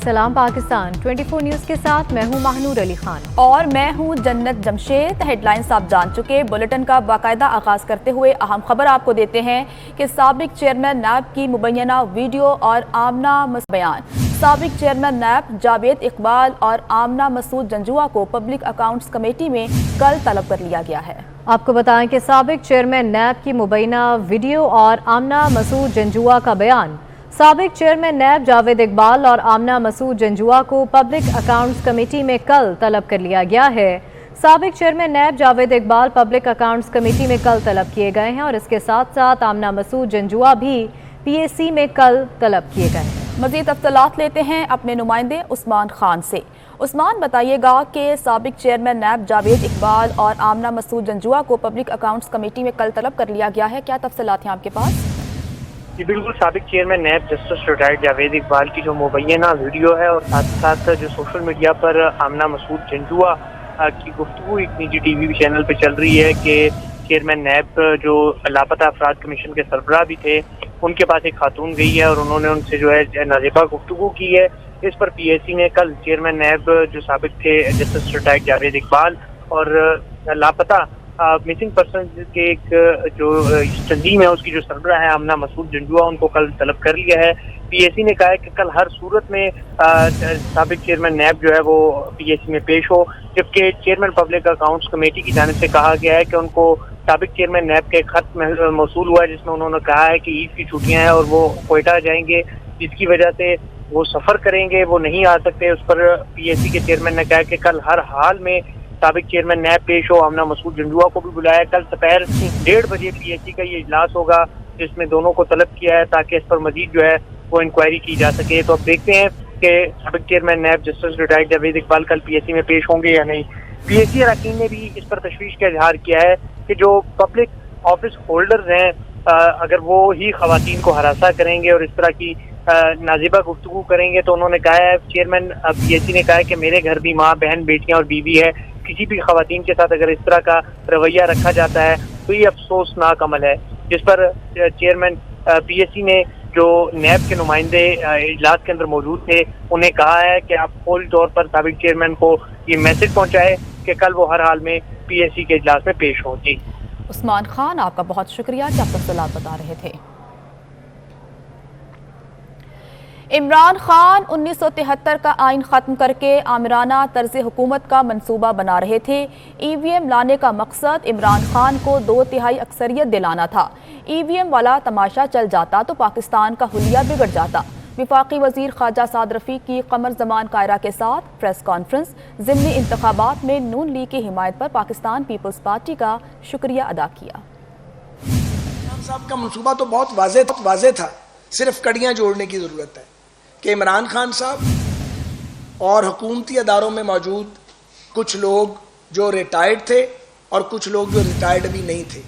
सलाम पाकिस्तान 24 न्यूज़ के साथ मैं हूं महानूर अली खान और मैं हूं जन्नत जमशेद। हेडलाइंस आप जान चुके। बुलेटिन का बाकायदा आगाज करते हुए अहम खबर आपको देते हैं कि साबिक चेयरमैन नैब की मुबैना वीडियो और आमना बयान। साबिक चेयरमैन नैब जावेद इकबाल और आमना मसूद जंजुआ को पब्लिक अकाउंट्स कमेटी में कल तलब कर लिया गया है। आपको बताएं कि साबिक चेयरमैन नैब की मुबैना वीडियो और आमना मसूद जंजुआ का बयान। साबिक चेयरमैन नैब जावेद इकबाल और आमना मसूद जंजुआ को पब्लिक अकाउंट्स कमेटी में कल तलब कर लिया गया है। साबिक chairman NAB Javed Iqbal public accounts committee में कल तलब किए गए हैं और इसके साथ साथ आमना मसूद जंजुआ भी PAC में कल तलब किए गए हैं। मजीद तफसीलात लेते हैं अपने नुमाइंदे उस्मान खान से। उस्मान, बताइएगा कि साबिक चेयरमैन नैब जावेद इकबाल और आमना मसूद जंजुआ को पब्लिक अकाउंट्स कमेटी में कल तलब कर लिया गया है, क्या तफसीलात हैं आपके पास? जी बिल्कुल, साबिक chairman NAB justice retired Javed Iqbal की जो मुबैना वीडियो है और साथ साथ जो सोशल मीडिया पर आमना मसूद जंजुआ की गुफ्तगू एक निजी TV चैनल पे चल रही है कि चेयरमैन नैब जो लापता अफराद कमीशन के सरबराह भी थे, उनके पास एक खातून गई है और उन्होंने उनसे जो है नाज़ेबा गुफ्तगू की है। इस पर PAC ने कल चेयरमैन नैब जो साबिक थे जस्टिस रिटायर्ड जावेद इकबाल और लापता मिसिंग पर्सन के एक जो तंजीम है उसकी जो सरबराह है आमना मसूद जंजुआ, उनको कल तलब कर लिया है। PAC ने कहा है कि कल हर सूरत में साबिक चेयरमैन नैब जो है वो PAC में पेश हो, जबकि चेयरमैन पब्लिक अकाउंट्स कमेटी की जानिब से कहा गया है कि उनको साबिक चेयरमैन नैब के खत मौसूल हुआ है जिसमें उन्होंने कहा है कि ईद की छुट्टियां हैं और वो कोयटा जाएंगे, जिसकी वजह से वो सफ़र करेंगे, वो नहीं आ सकते। उस पर PAC के चेयरमैन ने कहा कि कल हर हाल में साबिक चेयरमैन नैब पेश हो। आमना मसूद जंजुआ को भी बुलाया। कल दोपहर 1:30 बजे PAC का ये इजलास होगा जिसमें दोनों को तलब किया है ताकि इस पर मजीद जो है वो इंक्वायरी की जा सके। तो अब देखते हैं कि साबिक chairman NAB justice retired Javed Iqbal कल PAC में पेश होंगे या नहीं। PAC अरकान ने भी इस पर तशवीश का इजहार किया है कि जो पब्लिक ऑफिस होल्डर्स हैं, अगर वो ही खवातीन को हरासा करेंगे और इस तरह की नाज़ेबा गुफ्तगू करेंगे तो उन्होंने कहा है, चेयरमैन PAC ने कहा है कि मेरे घर भी माँ बहन बेटियां और बीवी है, किसी भी खवातीन के साथ अगर इस तरह का रवैया रखा जाता है तो ये अफसोसनाक अमल है। जिस पर चेयरमैन PAC ने जो नैब के नुमाइंदे इजलास के अंदर मौजूद थे उन्हें कहा है कि आप फौरी तौर पर साबिक चेयरमैन को ये मैसेज पहुंचाए कि कल वो हर हाल में PAC के इजलास में पेश हों। जी उस्मान खान, आपका बहुत शुक्रिया कि आप तफसीलात बता रहे थे। इमरान खान 1973 का आइन ख़त्म करके आमिराना तर्ज हुकूमत का मंसूबा बना रहे थे। EVM लाने का मकसद इमरान खान को 2/3 अक्सरियत दिलाना था। EVM वाला तमाशा चल जाता तो पाकिस्तान का हुलिया बिगड़ जाता। वफाकी वजीर ख्वाजा साद रफीक की कमर जमान कायरा के साथ प्रेस कॉन्फ्रेंस। ज़िमनी इंतखाबात में नून लीग की हिमायत पर पाकिस्तान पीपल्स पार्टी का शुक्रिया अदा किया। साहब का मंसूबा तो बहुत वाज़ेह था, सिर्फ कड़ियाँ जोड़ने की ज़रूरत है कि इमरान खान साहब और हुकूमती अदारों में मौजूद कुछ लोग जो रिटायर्ड थे और कुछ लोग जो रिटायर्ड भी नहीं थे,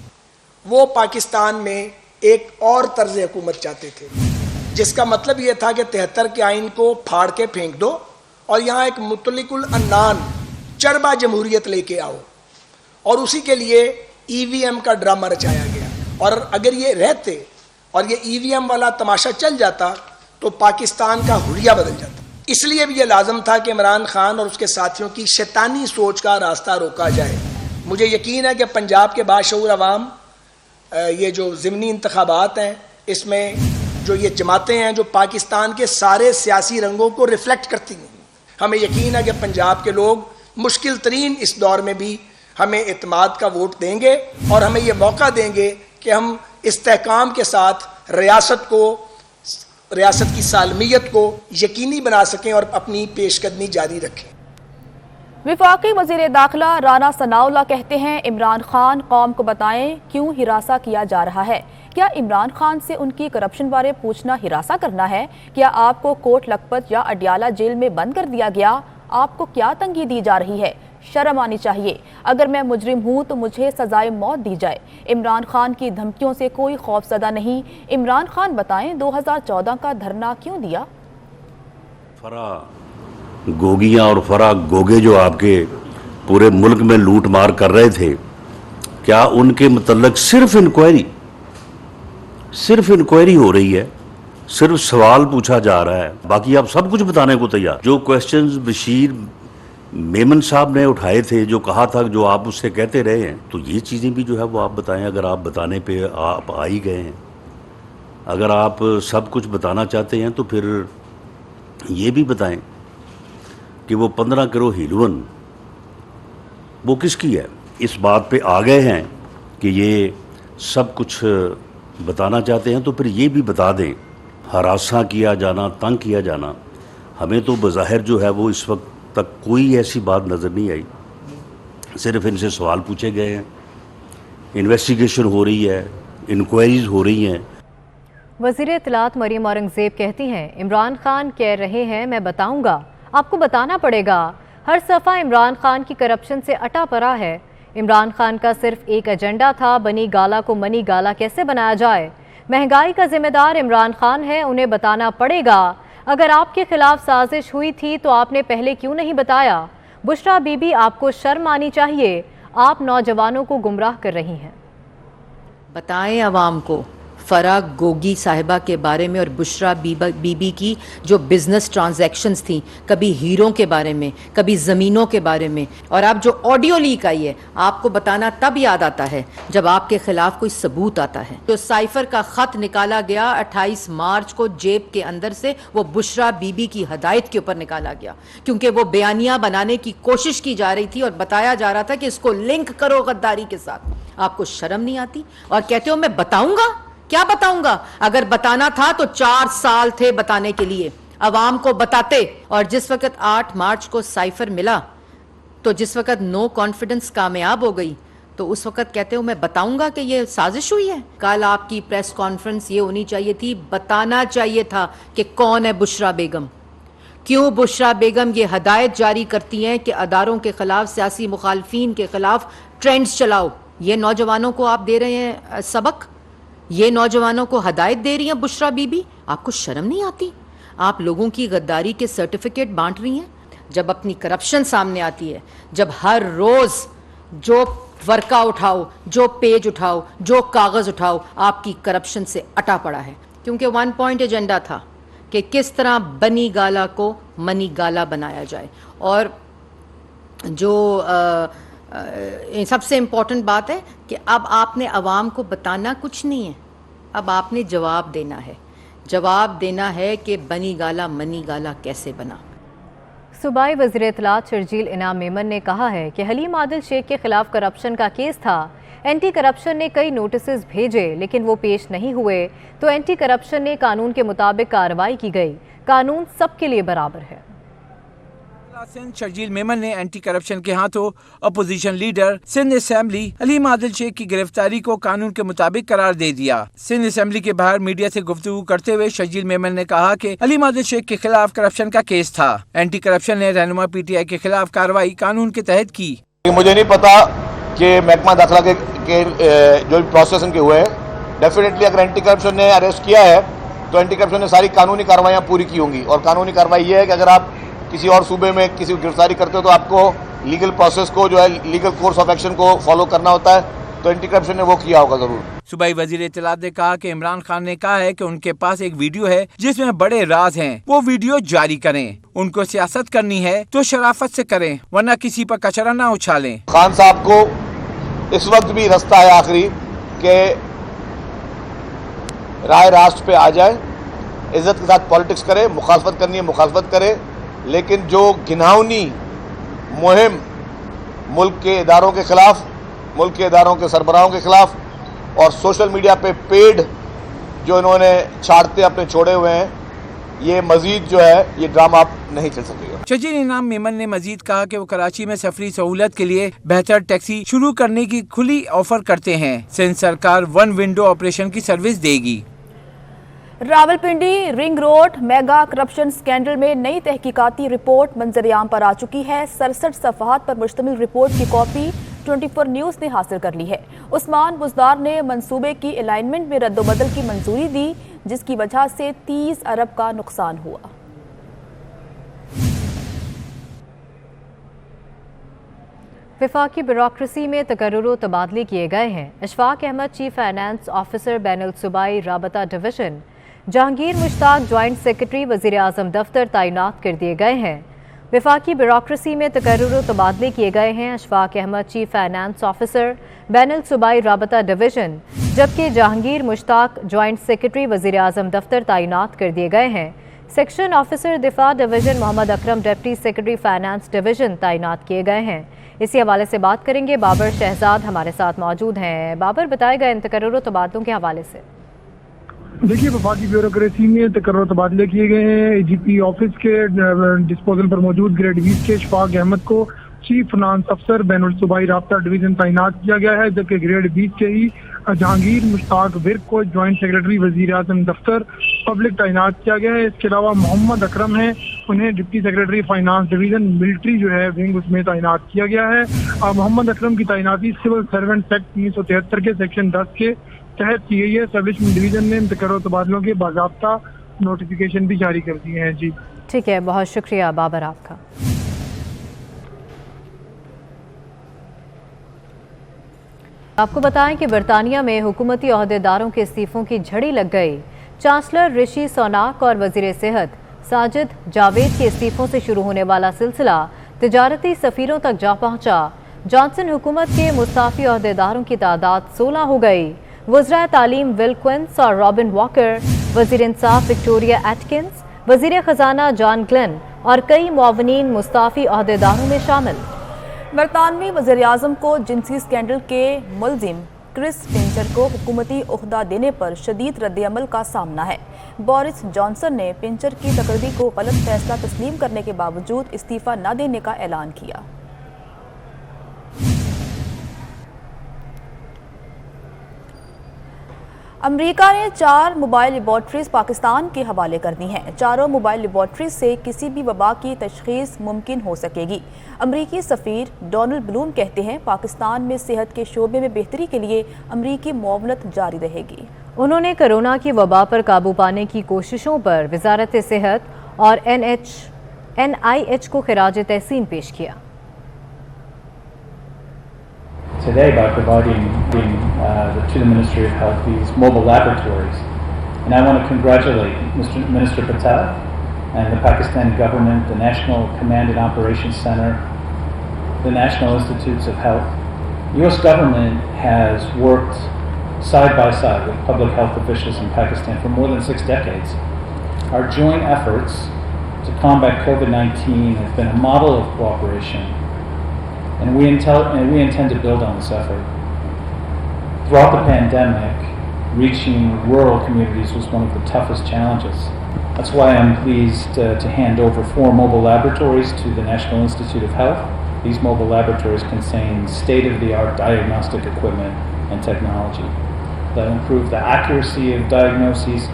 वो पाकिस्तान में एक और तर्ज हुकूमत चाहते थे, जिसका मतलब ये था कि 73 के आइन को फाड़ के फेंक दो और यहाँ एक मुतलिकुल अन्नान चरबा जमहूरियत लेके आओ। और उसी के लिए EVM का ड्रामा रचाया गया। और अगर ये रहते और ये EVM वाला तमाशा चल जाता तो पाकिस्तान का हुलिया बदल जाता। इसलिए भी ये लाजम था कि इमरान खान और उसके साथियों की शैतानी सोच का रास्ता रोका जाए। मुझे यकीन है कि पंजाब के बाशऊर अवाम, ये जो ज़िमनी इंतखाबात हैं, इसमें जो ये जमातें हैं जो पाकिस्तान के सारे सियासी रंगों को रिफ्लेक्ट करती हैं, हमें यकीन है कि पंजाब के लोग मुश्किल तरीन इस दौर में भी हमें एतमाद का वोट देंगे और हमें ये मौका देंगे कि हम इस्तेहकाम के साथ रियासत की सालमियत को यकीनी बना सकें और अपनी पेशकदमी जारी रखें। वफाकी वज़ीर दाखिला राना सनाउल्लाह कहते हैं, इमरान खान कौम को बताएं क्यों हिरासा किया जा रहा है। क्या इमरान खान से उनकी करप्शन बारे पूछना हिरासा करना है? क्या आपको कोट लखपत या अडियाला जेल में बंद कर दिया गया? आपको क्या तंगी दी जा रही है? शर्म आनी चाहिए। अगर मैं मुजरिम हूँ तो मुझे सजाए मौत दी जाए। इमरान खान की धमकियों से कोई खौफजदा नहीं। इमरान खान बताएं 2014 का धरना क्यों दिया? फरा गोगियां और फरा गोगे जो आपके पूरे मुल्क में लूट मार कर रहे थे, क्या उनके मतलब सिर्फ इंक्वायरी हो रही है? صرف سوال پوچھا جا رہا ہے، باقی آپ سب کچھ بتانے کو تیار. جو کوشچنز بشیر میمن صاحب نے اٹھائے تھے، جو کہا تھا، جو آپ اس سے کہتے رہے ہیں، تو یہ چیزیں بھی جو ہے وہ آپ بتائیں. اگر آپ بتانے پہ آپ آ ہی گئے ہیں، اگر آپ سب کچھ بتانا چاہتے ہیں، تو پھر یہ بھی بتائیں کہ وہ 15 کروڑ ہیلون وہ کس کی ہے. اس بات پہ آ گئے ہیں کہ یہ سب کچھ بتانا چاہتے ہیں، تو پھر یہ بھی بتا دیں. ہراساں کیا جانا، تنگ کیا جانا، ہمیں تو بظاہر جو ہے وہ اس وقت تک کوئی ایسی بات نظر نہیں آئی. صرف ان سے سوال پوچھے گئے ہیں، انویسٹیگیشن ہو رہی ہے، انکوائریز ہو رہی ہیں. وزیر اطلاعات مریم اورنگزیب کہتی ہیں عمران خان کہہ رہے ہیں میں بتاؤں گا، آپ کو بتانا پڑے گا. ہر صفحہ عمران خان کی کرپشن سے اٹا پڑا ہے. عمران خان کا صرف ایک ایجنڈا تھا، بنی گالا کو منی گالا کیسے بنایا جائے. مہنگائی کا ذمہ دار عمران خان ہے، انہیں بتانا پڑے گا. اگر آپ کے خلاف سازش ہوئی تھی تو آپ نے پہلے کیوں نہیں بتایا. بشرا بی بی آپ کو شرم آنی چاہیے، آپ نوجوانوں کو گمراہ کر رہی ہیں. بتائیں عوام کو فرا گوگی صاحبہ کے بارے میں اور بشرا بی بی کی جو بزنس ٹرانزیکشنز تھیں، کبھی ہیروں کے بارے میں، کبھی زمینوں کے بارے میں. اور اب جو آڈیو لیک آئی ہے، آپ کو بتانا تب یاد آتا ہے جب آپ کے خلاف کوئی ثبوت آتا ہے. جو سائفر کا خط نکالا گیا 28 مارچ کو جیب کے اندر سے، وہ بشرا بی بی کی ہدایت کے اوپر نکالا گیا، کیونکہ وہ بیانیہ بنانے کی کوشش کی جا رہی تھی اور بتایا جا رہا تھا کہ اس کو لنک کرو غداری کے ساتھ. آپ کو شرم نہیں آتی؟ اور کہتے ہو میں بتاؤں گا. کیا بتاؤں گا؟ اگر بتانا تھا تو 4 سال تھے بتانے کے لیے، عوام کو بتاتے. اور جس وقت 8 مارچ کو سائفر ملا، تو جس وقت نو کانفیڈنس کامیاب ہو گئی، تو اس وقت کہتے ہو میں بتاؤں گا کہ یہ سازش ہوئی ہے. کل آپ کی پریس کانفرنس یہ ہونی چاہیے تھی، بتانا چاہیے تھا کہ کون ہے بشرا بیگم. کیوں بشرا بیگم یہ ہدایت جاری کرتی ہیں کہ اداروں کے خلاف، سیاسی مخالفین کے خلاف ٹرینڈز چلاؤ. یہ نوجوانوں کو آپ دے رہے ہیں سبق، یہ نوجوانوں کو ہدایت دے رہی ہیں بشرا بی بی. آپ کو شرم نہیں آتی؟ آپ لوگوں کی غداری کے سرٹیفکیٹ بانٹ رہی ہیں. جب اپنی کرپشن سامنے آتی ہے، جب ہر روز جو ورقہ اٹھاؤ، جو پیج اٹھاؤ، جو کاغذ اٹھاؤ، آپ کی کرپشن سے اٹا پڑا ہے. کیونکہ 1 پوائنٹ ایجنڈا تھا کہ کس طرح بنی گالا کو منی گالا بنایا جائے. اور جو سب سے امپورٹنٹ بات ہے کہ اب آپ نے عوام کو بتانا کچھ نہیں ہے، اب آپ نے جواب دینا ہے. جواب دینا ہے کہ بنی گالا منی گالا کیسے بنا. صوبائی وزیر اطلاعات شرجیل انعام میمن نے کہا ہے کہ حلیم عادل شیخ کے خلاف کرپشن کا کیس تھا. اینٹی کرپشن نے کئی نوٹسز بھیجے لیکن وہ پیش نہیں ہوئے، تو اینٹی کرپشن نے قانون کے مطابق کارروائی کی گئی. قانون سب کے لیے برابر ہے. سندھ شرجیل میمن نے اینٹی کرپشن کے ہاتھوں opposition leader Sindh assembly Haleem Adil Sheikh کی گرفتاری کو قانون کے مطابق قرار دے دیا. سندھ اسمبلی کے باہر میڈیا سے گفتگو کرتے ہوئے شرجیل میمن نے کہا کہ حلیم عادل شیخ کے خلاف کرپشن کا کیس تھا. اینٹی کرپشن نے رہنما پی ٹی آئی کے خلاف کارروائی قانون کے تحت کی. مجھے نہیں پتا کہ محکمہ داخلہ کے جو بھی پروسیس ان کے ہوئے ہیں، ڈیفینیٹلی اگر اینٹی کرپشن نے اریسٹ کیا ہے تو اینٹی کرپشن نے ساری قانونی کارروائیاں پوری کی ہوں گی. اور قانونی کارروائی یہ ہے کہ اگر آپ کسی اور صوبے میں کسی کو گرفتاری کرتے ہو تو آپ کو لیگل پروسیس کو جو ہے لیگل کورس آف ایکشن کو فالو کرنا ہوتا ہے. تو اینٹی کرپشن نے وہ کیا ہوگا ضرور. صوبائی وزیر اطلاعات نے کہا کہ عمران خان نے کہا ہے کہ ان کے پاس ایک ویڈیو ہے جس میں بڑے راز ہیں، وہ ویڈیو جاری کریں. ان کو سیاست کرنی ہے تو شرافت سے کریں، ورنہ کسی پر کچرا نہ اچھالیں. خان صاحب کو اس وقت بھی رستہ ہے آخری کہ رائے راست پہ آ جائے، عزت کے ساتھ پالیٹکس کرے. مخالفت کرنی ہے مخالفت کرے، لیکن جو گھناؤنی مہم ملک کے اداروں کے خلاف، ملک کے اداروں کے سربراہوں کے خلاف اور سوشل میڈیا پہ پیڈ جو انہوں نے چھاڑتے اپنے چھوڑے ہوئے ہیں، یہ مزید جو ہے یہ ڈرامہ آپ نہیں چل سکے گا. شرجیل انعام میمن نے مزید کہا کہ وہ کراچی میں سفری سہولت کے لیے بہتر ٹیکسی شروع کرنے کی کھلی آفر کرتے ہیں. سندھ سرکار 1 ونڈو آپریشن کی سروس دے گی. Rawalpindi ring road mega corruption scandal میں نئی تحقیقاتی رپورٹ منظر عام پر آ چکی ہے. 67 صفحات پر مشتمل رپورٹ کی کاپی 24 نیوز نے حاصل کر لی ہے. عثمان بزدار نے منصوبے کی الائنمنٹ میں رد و بدل کی منظوری دی، جس کی وجہ سے 30 ارب کا نقصان ہوا. وفاقی بیوروکریسی میں تقرر و تبادلے کیے گئے ہیں. Ashfaq Ahmed chief finance officer بین الصوبائی رابطہ division, Jahangir Mushtaq joint secretary वज़ीर आज़म दफ्तर तैनात कर दिए गए हैं। वफाकी ब्यूरोक्रेसी में तकर्रुर तबादले किए गए हैं। Ashfaq Ahmed chief finance officer बैनुल सूबाई राबता डिवीज़न, जबकि जहांगीर मुश्ताक जॉइंट सेक्रेटरी वज़ीर आज़म दफ्तर तैनात कर दिए गए हैं। सेक्शन ऑफिसर दिफा division Mohammad Akram deputy secretary finance division तैनात किए गए हैं। इसी हवाले से बात करेंगे, बाबर शहजाद हमारे साथ मौजूद हैं। बाबर, बताए गए इन तकर्रुर तबादलों के हवाले से। देखिए, वफाकी ब्यूरोक्रेसी में तकर्रुर तबादले किए गए हैं। AGP ऑफिस के डिस्पोजल पर मौजूद ग्रेड 20 के अशफाक अहमद को चीफ फाइनेंस अफसर बैनुल सूबाई राबता डिवीज़न तैनात किया गया है, जबकि ग्रेड 20 के ही जहांगीर मुश्ताक विर्क को ज्वाइंट सेक्रेटरी वज़ीर आज़म दफ्तर पब्लिक तैनात किया गया है। इसके अलावा मोहम्मद अकरम हैं, उन्हें deputy secretary finance division military जो है विंग उसमें तैनात किया गया है। मोहम्मद अकरम की तैनाती सिविल सर्वेंट एक्ट 1973 के सेक्शन 10 के तहत की गई है। एस्टेब्लिशमेंट डिवीज़न ने तकर्रुर तबादलों के बाज़ाब्ता नोटिफिकेशन भी जारी कर दिए हैं। जी ठीक है, बहुत शुक्रिया बाबर आपका। आपको बताएं कि बरतानिया में हुकूमती ओहदेदारों के इस्तीफों की झड़ी लग गई। चांसलर ऋषि सोनाक और वजीर सेहत साजिद जावेद के इस्तीफों से शुरू होने वाला सिलसिला तिजारती सफीरों तक जा पहुंचा। जॉनसन हुकूमत के मुस्ताफी ओहदेदारों की तादाद 16 हो गई। वज़ीर तालीम विल क्विंस और रॉबिन वॉकर, वज़ीर इंसाफ विक्टोरिया एटकिंस, वज़ीर खजाना जॉन ग्लेन और कई मुआवनीन मुस्ताफी ओहदेदारों में शामिल। बरतानवी वज़ीर आज़म को जिनसी स्कैंडल के मुलजिम क्रिस पिंचर को हुकूमती ओहदा देने पर शदीद रद्द-ए-अमल का सामना है। बोरिस जॉनसन ने पिंचर की तकरीरी को गलत फैसला तस्लीम करने के बावजूद इस्तीफा न देने का ऐलान किया। अमेरिका ने 4 मोबाइल लेबॉर्ट्रीज पाकिस्तान के हवाले कर दी हैं। चारों मोबाइल लेबॉर्ट्रीज से किसी भी वबा की तशखीस मुमकिन हो सकेगी। अमरीकी सफ़ीर डोनाल्ड ब्लूम कहते हैं पाकिस्तान में सेहत के शोबे में बेहतरी के लिए अमरीकी मुआवनत जारी रहेगी। उन्होंने कोरोना की वबा पर काबू पाने की कोशिशों पर वजारत सेहत और NIH को खिराज तहसीन पेश किया। Today by providing to the Ministry of Health these mobile laboratories. And I want to congratulate Minister Patel and the Pakistani government, the National Command and Operations Center, the National Institutes of Health. The U.S. government has worked side by side with public health officials in Pakistan for more than 6 decades. Our joint efforts to combat COVID-19 have been a model of cooperation. And we intend to build on this effort. Throughout the pandemic, reaching rural communities was one of the toughest challenges. That's why I'm pleased to hand over 4 mobile laboratories to the National Institute of Health. These mobile laboratories contain state-of-the-art diagnostic equipment and technology that improve the accuracy of diagnoses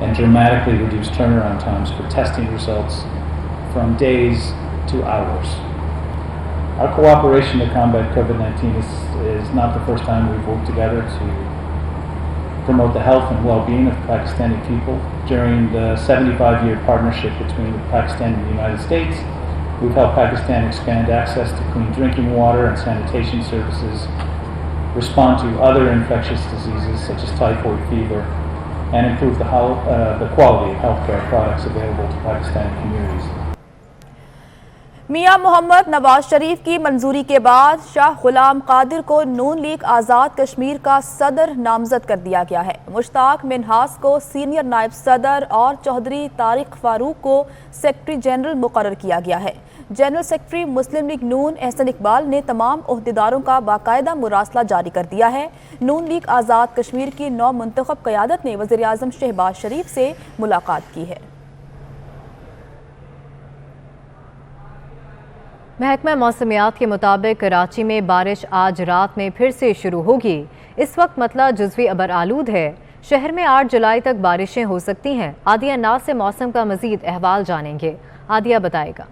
and dramatically reduce turnaround times for testing results from days to hours. Our cooperation to combat COVID-19 is not the first time we've worked together to promote the health and well-being of Pakistani people. During the 75-year partnership between Pakistan and the United States, we've helped Pakistan expand access to clean drinking water and sanitation services, respond to other infectious diseases such as typhoid fever, and improve the quality of healthcare products available to Pakistani communities. मियां मोहम्मद नवाज शरीफ की मंजूरी के बाद शाह गुलाम कादिर को नून league Azad Kashmir का सदर नामजद कर दिया गया है। मुश्ताक मिन्हास को सीनियर नायब सदर और चौधरी तारिक फारूक को सेक्रेटरी जनरल मुकर्रर किया गया है। जनरल सेक्रेटरी मुस्लिम लीग नून एहसन इकबाल ने तमाम ओहदेदारों का बाकायदा मुरासला जारी कर दिया है। नून लीग आज़ाद कश्मीर की नौ मुंतखब क़यादत ने वज़ीर आज़म शहबाज शरीफ से मुलाकात की है। महकमा मौसमियात के मुताबिक कराची में बारिश आज रात में फिर से शुरू होगी। इस वक्त मतला जुज़वी अबर आलूद है। शहर में 8 जुलाई तक बारिशें हो सकती हैं। आदिया नाज से मौसम का मज़ीद अहवाल जानेंगे। आदिया बताएगा।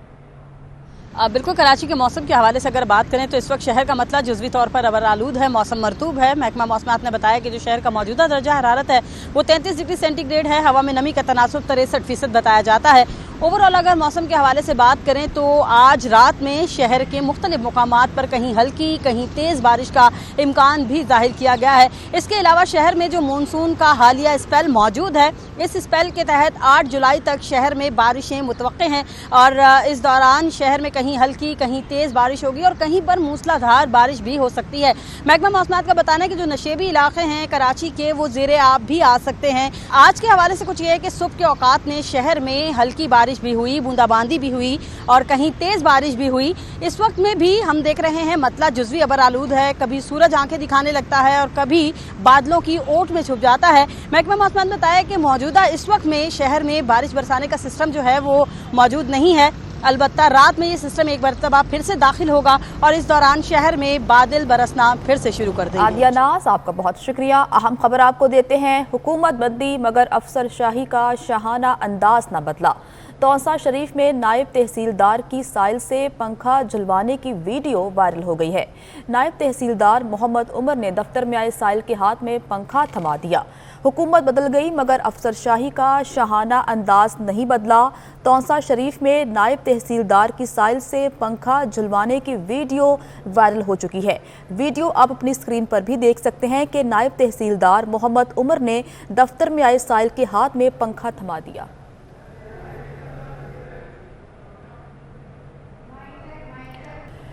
बिल्कुल, कराची के मौसम के हवाले से अगर बात करें तो इस वक्त शहर का मतला जुज़वी तौर पर अबर आलूद है, मौसम मरतूब है। महकमा मौसमियात ने बताया कि जो शहर का मौजूदा दर्जा हरारत है वो 33 डिग्री सेंटीग्रेड है। हवा में नमी का तनासुब 63% बताया जाता है। ओवरऑल अगर मौसम के हवाले से बात करें तो आज रात में शहर के मुख्तलिफ मुकामात पर कहीं हल्की कहीं तेज़ बारिश का इम्कान भी जाहिर किया गया है। इसके अलावा शहर में जो मानसून का हालिया स्पेल मौजूद है, इस स्पेल के तहत 8 जुलाई तक शहर में बारिशें मुतवक्के हैं और इस दौरान शहर में कहीं हल्की कहीं तेज़ बारिश होगी और कहीं पर मूसलाधार बारिश भी हो सकती है। महकमा मौसमात का बताना है कि जो नशेबी इलाके हैं कराची के, वो ज़ेरे आब भी आ सकते हैं। आज के हवाले से कुछ ये है कि सुबह के औकात में शहर में हल्की बारिश भी हुई, बूंदाबांदी भी हुई और कहीं तेज़ बारिश भी हुई। इस वक्त में भी हम देख रहे हैं मतला जुज़वी अबर आलूद है, कभी सूरज आंखें दिखाने लगता है और कभी बादलों की ओट में छुप जाता है। महकमा मौसमात ने बताया कि मौजूदा इस वक्त में शहर में बारिश बरसाने का सिस्टम जो है वो मौजूद नहीं है। अलबत्ता रात में ये सिस्टम एक मरतबा फिर से दाखिल होगा और इस दौरान शहर में बादल बरसना फिर से शुरू कर देंगे। आदिया नाज, आपका बहुत शुक्रिया। अहम खबर आपको देते हैं। हुकूमत बदली मगर अफसरशाही का शाहाना अंदाज न बदला। तौसा शरीफ में नायब तहसीलदार की साइल से पंखा झुलवाने की वीडियो वायरल हो गई है। नायब तहसीलदार मोहम्मद उमर ने दफ्तर में आए साइल के हाथ में पंखा थमा दिया। हुकूमत बदल गई मगर अफसरशाही का शाहाना अंदाज नहीं बदला। तौसा शरीफ में नायब तहसीलदार की साइल से पंखा झुलवाने की वीडियो वायरल हो चुकी है। वीडियो आप अपनी स्क्रीन पर भी देख सकते हैं कि नायब तहसीलदार मोहम्मद उमर ने दफ्तर में आए साइल के हाथ में पंखा थमा दिया।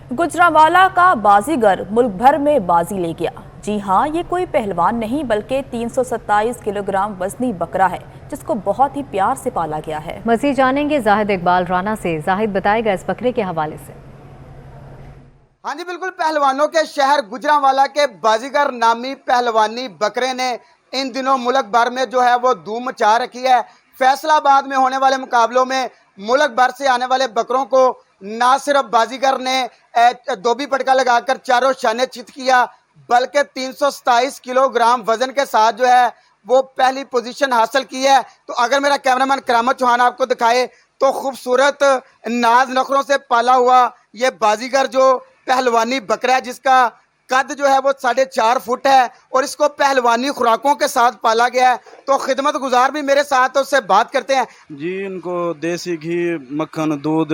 गुजरांवाला का बाजीगर मुल्क भर में बाजी ले गया। जी हाँ, ये कोई पहलवान नहीं बल्कि 327 किलोग्राम वजनी बकरा है जिसको बहुत ही प्यार से पाला गया है। मज़ीद जानेंगे जाहिद इकबाल राना से। जाहिद बताएगा इस बकरे के हवाले से। हाँ जी बिल्कुल, पहलवानों के शहर गुजरांवाला के बाजीगर नामी पहलवानी बकरे ने इन दिनों मुल्क भर में जो है वो धूम मचा रखी है। फैसलाबाद में होने वाले मुकाबलों में मुल्क भर से आने वाले बकरों को ना सिर्फ बाजीगर ने धोबी पटका लगाकर चारों शाने चित किया बल्कि 327 किलोग्राम वजन के साथ जो है वो पहली पोजीशन हासिल की है। तो अगर मेरा कैमरामैन करामत चौहान आपको दिखाए तो खूबसूरत नाज नखरों से पाला हुआ ये बाजीगर जो पहलवानी बकरा है जिसका कद जो है वो 4.5 फुट है और इसको पहलवानी खुराकों के साथ पाला गया है। तो खिदमत गुजार भी मेरे साथ तो उससे बात करते हैं। जी, इनको देसी घी, मक्खन, दूध,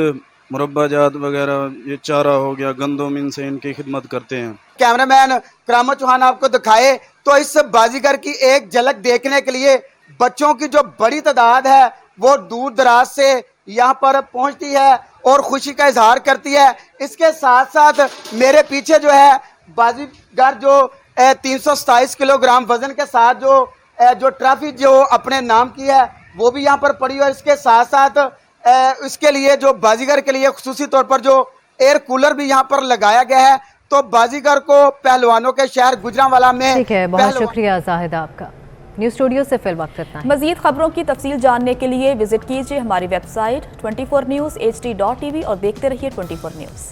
मुरब्बा जात वगैरह, ये चारा हो गया, गंदम, इनसे इनकी खिदमत करते हैं। कैमरामैन करामत चौहान आपको दिखाए तो इस बाजीगर की एक झलक देखने के लिए बच्चों की जो बड़ी तादाद है वो दूर दराज से यहाँ पर पहुँचती है और खुशी का इजहार करती है। इसके साथ साथ मेरे पीछे जो है बाजीगर जो 327 किलोग्राम वजन के साथ जो ट्रॉफी जो अपने नाम की है वो भी यहाँ पर पड़ी है। इसके साथ साथ इसके लिए जो बाजीगर के लिए खुसूसी तौर पर जो एयर कूलर भी यहाँ पर लगाया गया है। तो बाजीगर को पहलवानों के शहर गुजरांवाला में। ठीक है, बहुत शुक्रिया जाहिद आपका। न्यूज़ स्टूडियो से फिर वक्त इतना है। मजीद खबरों की तफसील जानने के लिए विजिट कीजिए हमारी वेबसाइट 24newshd.tv और देखते रहिए 24 न्यूज़।